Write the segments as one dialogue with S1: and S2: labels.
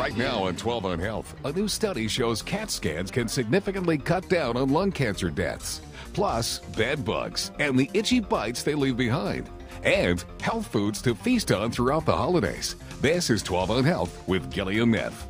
S1: Right now on 12 on Health, a new study shows CAT scans can significantly cut down on lung cancer deaths. Plus, bed bugs and the itchy bites they leave behind. And health foods to feast on throughout the holidays. This is 12 on Health with Gillian Neff.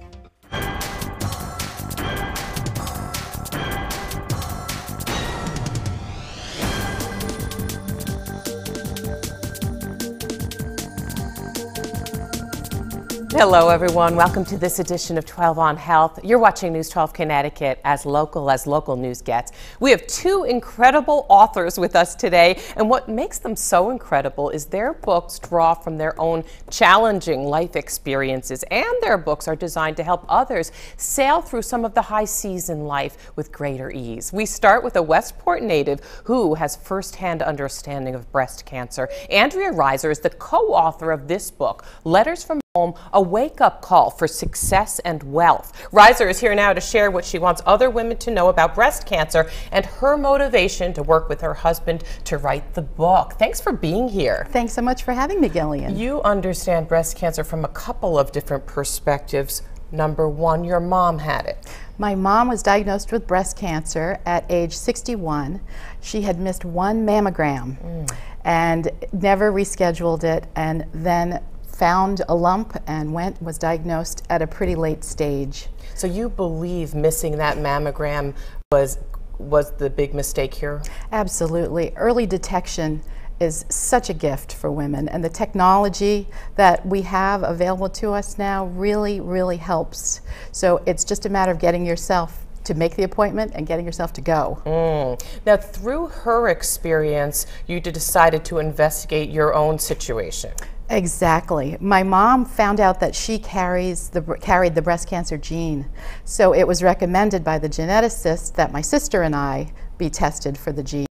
S2: Hello everyone, welcome to this edition of 12 on Health. You're watching News 12 Connecticut, as local news gets. We have two incredible authors with us today, and what makes them so incredible is their books draw from their own challenging life experiences, and their books are designed to help others sail through some of the high seas in life with greater ease. We start with a Westport native who has firsthand understanding of breast cancer. Andrea Reiser is the co-author of this book, Letters from Home, a wake-up call for success and wealth. Reiser is here now to share what she wants other women to know about breast cancer and her motivation to work with her husband to write the book. Thanks for being here.
S3: Thanks so much for having me, Gillian.
S2: You understand breast cancer from a couple of different perspectives. Number one, your mom had it.
S3: My mom was diagnosed with breast cancer at age 61. She had missed one mammogram and never rescheduled it, and then found a lump and was diagnosed at a pretty late stage.
S2: So you believe missing that mammogram was the big mistake here?
S3: Absolutely. Early detection is such a gift for women, and the technology that we have available to us now really helps. So it's just a matter of getting yourself to make the appointment and getting yourself to go.
S2: Now, through her experience, you decided to investigate your own situation.
S3: Exactly. My mom found out that she carried the breast cancer gene, so it was recommended by the geneticist that my sister and I be tested for the gene,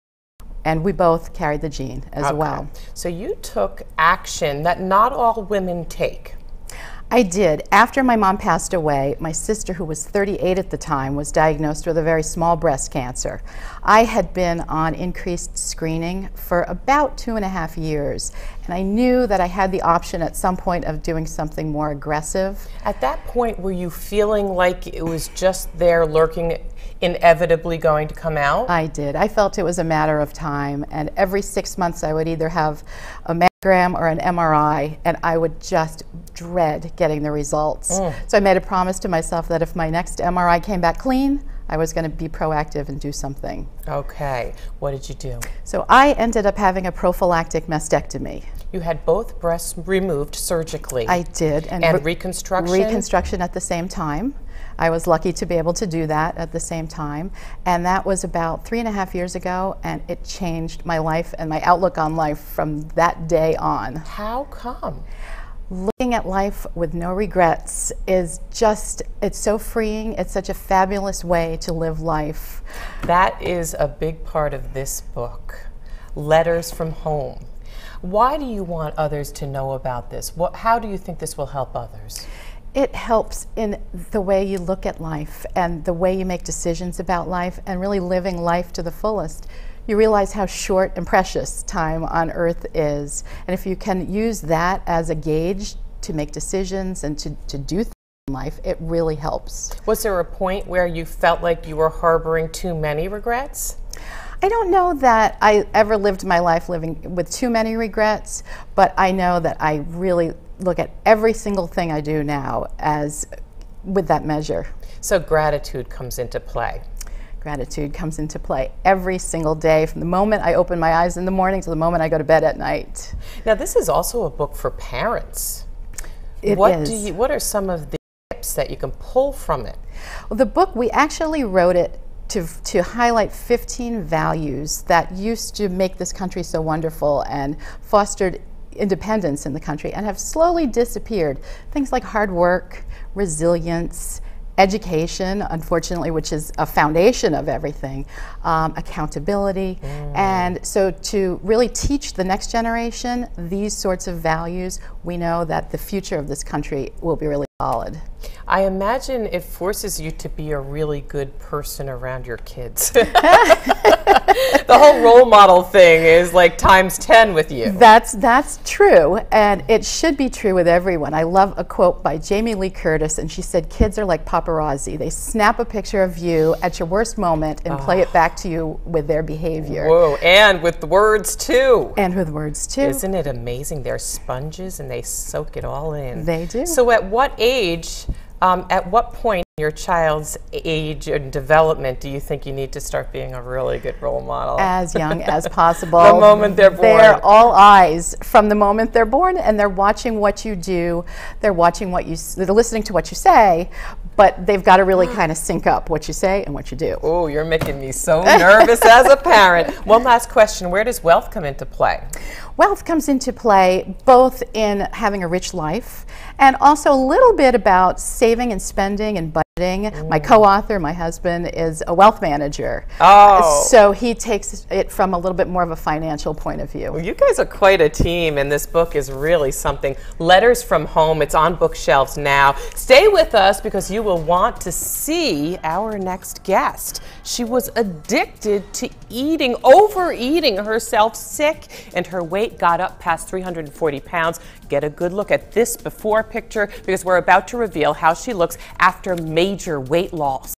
S3: and we both carried the gene as well.
S2: So you took action that not all women take.
S3: I did. After my mom passed away, my sister, who was 38 at the time, was diagnosed with a very small breast cancer. I had been on increased screening for about 2.5 years, and I knew that I had the option at some point of doing something more aggressive.
S2: At that point, were you feeling like it was just there lurking, inevitably going to come out?
S3: I did. I felt it was a matter of time, and every 6 months I would either have a mammogram or an MRI, and I would just dread getting the results. So I made a promise to myself that if my next MRI came back clean, I was going to be proactive and do something.
S2: Okay. What did you do?
S3: So I ended up having a prophylactic mastectomy.
S2: You had both breasts removed surgically.
S3: I did.
S2: And reconstruction?
S3: Reconstruction at the same time. I was lucky to be able to do that at the same time. And that was about 3.5 years ago, and it changed my life and my outlook on life from that day on.
S2: How come?
S3: Looking at life with no regrets is just, it's so freeing. It's such a fabulous way to live life.
S2: That is a big part of this book, Letters from Home. Why do you want others to know about this? How do you think this will help others?
S3: It helps in the way you look at life and the way you make decisions about life and really living life to the fullest. You realize how short and precious time on earth is. And if you can use that as a gauge to make decisions and to do things in life, it really helps.
S2: Was there a point where you felt like you were harboring too many regrets?
S3: I don't know that I ever lived my life living with too many regrets, but I know that I really look at every single thing I do now as with that measure.
S2: So gratitude comes into play.
S3: Gratitude comes into play every single day, from the moment I open my eyes in the morning to the moment I go to bed at night.
S2: Now, this is also a book for parents.
S3: What
S2: are some of the tips that you can pull from it?
S3: Well, the book, we actually wrote it to highlight 15 values that used to make this country so wonderful and fostered independence in the country and have slowly disappeared. Things like hard work, resilience, education, unfortunately, which is a foundation of everything, accountability. And so to really teach the next generation these sorts of values, we know that the future of this country will be really solid.
S2: I imagine it forces you to be a really good person around your kids. The whole role model thing is like times 10 with you.
S3: That's true, and it should be true with everyone. I love a quote by Jamie Lee Curtis, and she said, "Kids are like paparazzi. They snap a picture of you at your worst moment and play it back to you with their behavior."
S2: Whoa, and with the words too.
S3: And with words too.
S2: Isn't it amazing? They're sponges and they soak it all in.
S3: They do.
S2: So at what age, at what point in your child's age and development do you think you need to start being a really good role model?
S3: As young as possible.
S2: The moment they're born.
S3: They're all eyes from the moment they're born, and they're watching what you do. They're watching what they're listening to what you say, but they've got to really kind of sync up what you say and what you do.
S2: Oh, you're making me so nervous as a parent. One last question, where does wealth come into play?
S3: Wealth comes into play both in having a rich life and also a little bit about saving and spending and budgeting. My co-author, my husband, is a wealth manager.
S2: Oh.
S3: So he takes it from a little bit more of a financial point of view.
S2: Well, you guys are quite a team, and this book is really something. Letters from Home, it's on bookshelves now. Stay with us because you will want to see our next guest. She was addicted to eating, overeating herself, sick, and her weight got up past 340 pounds. Get a good look at this before picture because we're about to reveal how she looks after major weight loss.